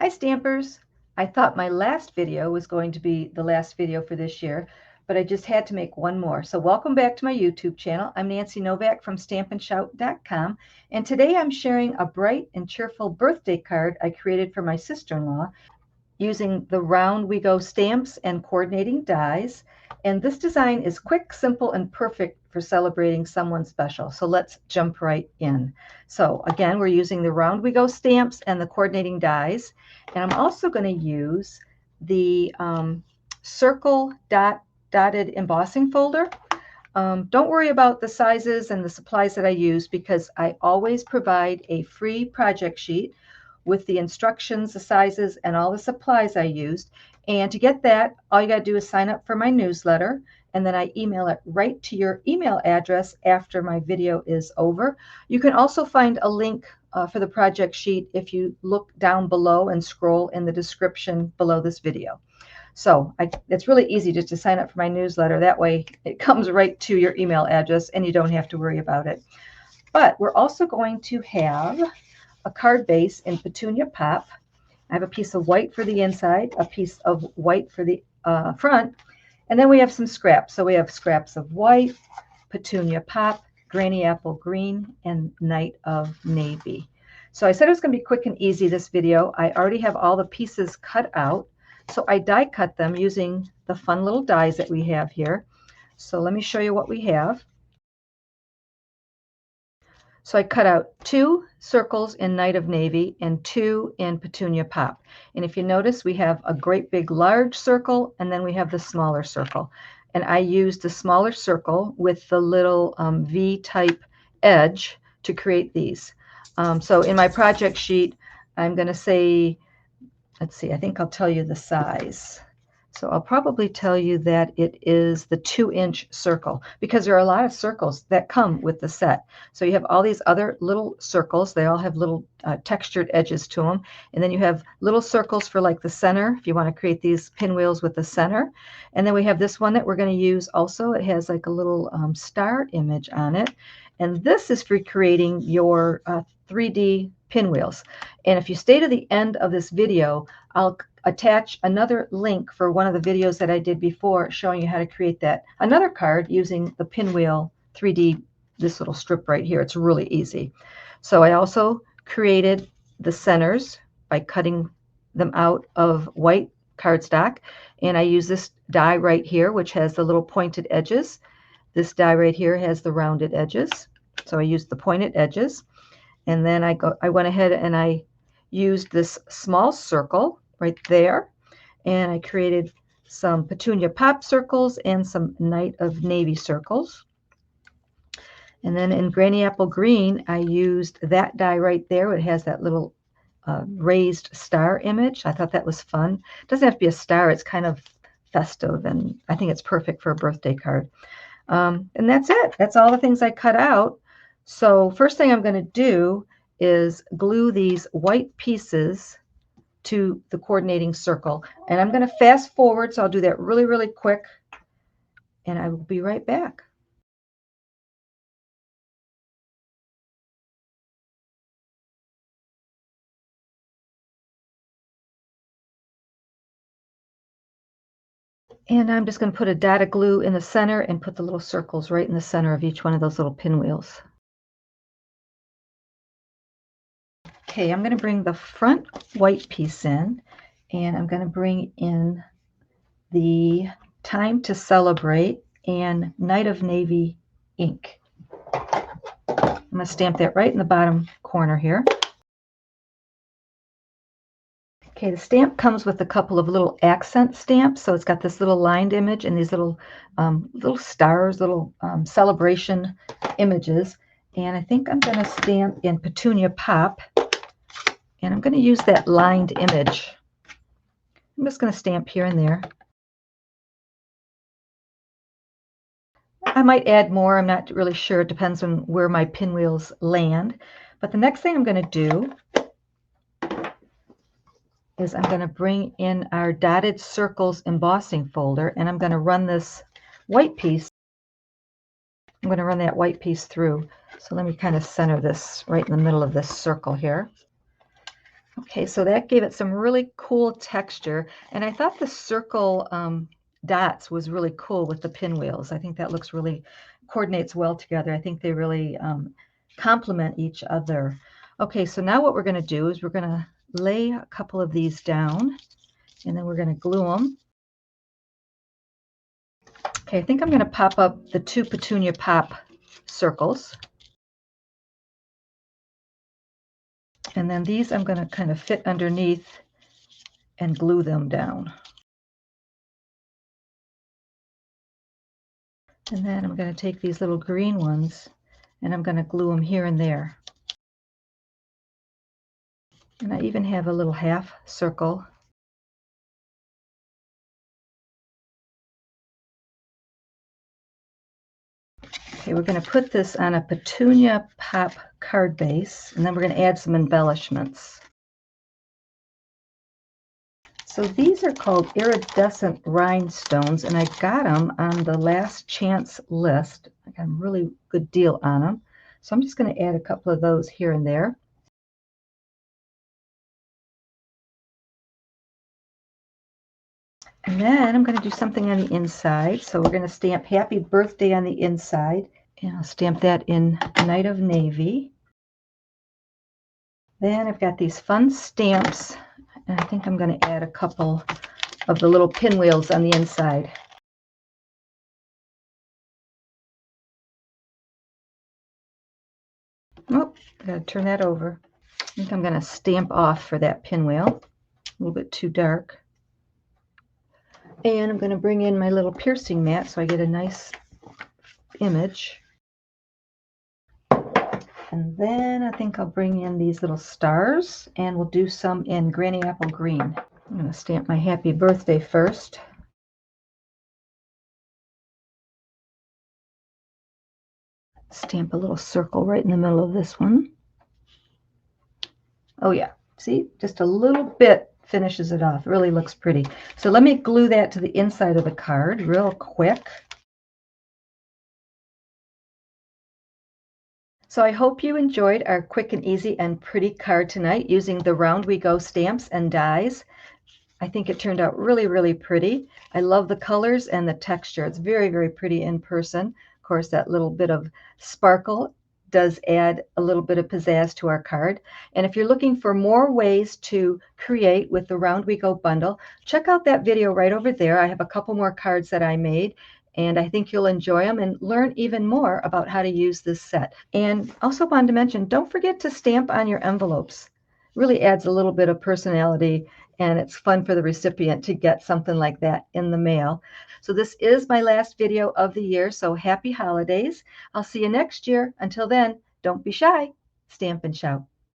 Hi Stampers! I thought my last video was going to be the last video for this year, but I just had to make one more. So welcome back to my YouTube channel. I'm Nancy Novak from STAMPINSHOUT.com, and today I'm sharing a bright and cheerful birthday card I created for my sister-in-law using the Round We Go stamps and coordinating dies. And this design is quick, simple, and perfect for celebrating someone special. So let's jump right in. So again, we're using the Round We Go stamps and the coordinating dies. And I'm also going to use the Circle Dotted Embossing Folder. Don't worry about the sizes and the supplies that I use because I always provide a free project sheet with the instructions, the sizes, and all the supplies I used. And to get that, all you got to do is sign up for my newsletter, and then I email it right to your email address after my video is over. You can also find a link for the project sheet if you look down below and scroll in the description below this video. So it's really easy just to sign up for my newsletter. That way it comes right to your email address and you don't have to worry about it. But we're also going to have a card base in Petunia Pop. I have a piece of white for the inside, a piece of white for the front, and then we have some scraps. So we have scraps of white, Petunia Pop, Granny Apple Green, and Night of Navy. So I said it was going to be quick and easy, this video. I already have all the pieces cut out, so I die cut them using the fun little dies that we have here. So let me show you what we have. So I cut out 2 circles in Night of Navy and 2 in Petunia Pop. And if you notice, we have a great big large circle, and then we have the smaller circle. And I used the smaller circle with the little V-type edge to create these. So in my project sheet, I'm going to say, let's see, I think I'll tell you the size. So I'll probably tell you that it is the 2-inch circle because there are a lot of circles that come with the set. So you have all these other little circles. They all have little textured edges to them. And then you have little circles for like the center, if you want to create these pinwheels with the center. And then we have this one that we're going to use also. It has like a little star image on it. And this is for creating your 3D pinwheels. And if you stay to the end of this video, I'll attach another link for one of the videos that I did before showing you how to create another card using the pinwheel 3D, this little strip right here. It's really easy. So I also created the centers by cutting them out of white cardstock, and I use this die right here, which has the little pointed edges. This die right here has the rounded edges, so I used the pointed edges. And then I went ahead and I used this small circle right there, and I created some Petunia Pop circles and some Night of Navy circles. And then in Granny Apple Green, I used that die right there. It has that little raised star image. I thought that was fun. It doesn't have to be a star. It's kind of festive, and I think it's perfect for a birthday card. And that's it. That's all the things I cut out. So first thing I'm going to do is glue these white pieces to the coordinating circle. And I'm going to fast forward, so I'll do that really, really quick. And I will be right back. And I'm just going to put a dot of glue in the center and put the little circles right in the center of each one of those little pinwheels. Okay, I'm going to bring the front white piece in, and I'm going to bring in the Time to Celebrate and Night of Navy ink. I'm going to stamp that right in the bottom corner here. Okay, the stamp comes with a couple of little accent stamps. So it's got this little lined image and these little stars, little celebration images. And I think I'm going to stamp in Petunia Pop. And I'm going to use that lined image. I'm just going to stamp here and there. I might add more. I'm not really sure. It depends on where my pinwheels land. But the next thing I'm going to do is I'm going to bring in our Dotted Circles Embossing Folder, and I'm going to run this white piece. I'm going to run that white piece through. So let me kind of center this right in the middle of this circle here. Okay, so that gave it some really cool texture. And I thought the circle dots was really cool with the pinwheels. I think that looks really, coordinates well together. I think they really complement each other. Okay, so now what we're going to do is we're going to lay a couple of these down, and then we're going to glue them. Okay, I think I'm going to pop up the 2 Petunia Pop circles. And then these I'm going to kind of fit underneath and glue them down. And then I'm going to take these little green ones and I'm going to glue them here and there. And I even have a little half circle. Okay, we're going to put this on a Petunia Pop card base, and then we're going to add some embellishments. So these are called iridescent rhinestones, and I got them on the last chance list. I got a really good deal on them. So I'm just going to add a couple of those here and there. And then I'm going to do something on the inside. So we're going to stamp Happy Birthday on the inside. And I'll stamp that in Night of Navy. Then I've got these fun stamps. And I think I'm going to add a couple of the little pinwheels on the inside. Oh, I got to turn that over. I think I'm going to stamp off for that pinwheel. A little bit too dark. And I'm going to bring in my little piercing mat so I get a nice image. And then I think I'll bring in these little stars, and we'll do some in Granny Apple Green. I'm going to stamp my Happy Birthday first. Stamp a little circle right in the middle of this one. Oh yeah, see, just a little bit finishes it off. It really looks pretty. So let me glue that to the inside of the card real quick. So I hope you enjoyed our quick and easy and pretty card tonight using the Round We Go stamps and dies. I think it turned out really, really pretty. I love the colors and the texture. It's very, very pretty in person. Of course, that little bit of sparkle does add a little bit of pizzazz to our card. And if you're looking for more ways to create with the Round We Go bundle, check out that video right over there. I have a couple more cards that I made, and I think you'll enjoy them and learn even more about how to use this set. And also wanted to mention, don't forget to stamp on your envelopes. It really adds a little bit of personality, and it's fun for the recipient to get something like that in the mail. So this is my last video of the year, so happy holidays. I'll see you next year. Until then, don't be shy. Stamp and shout.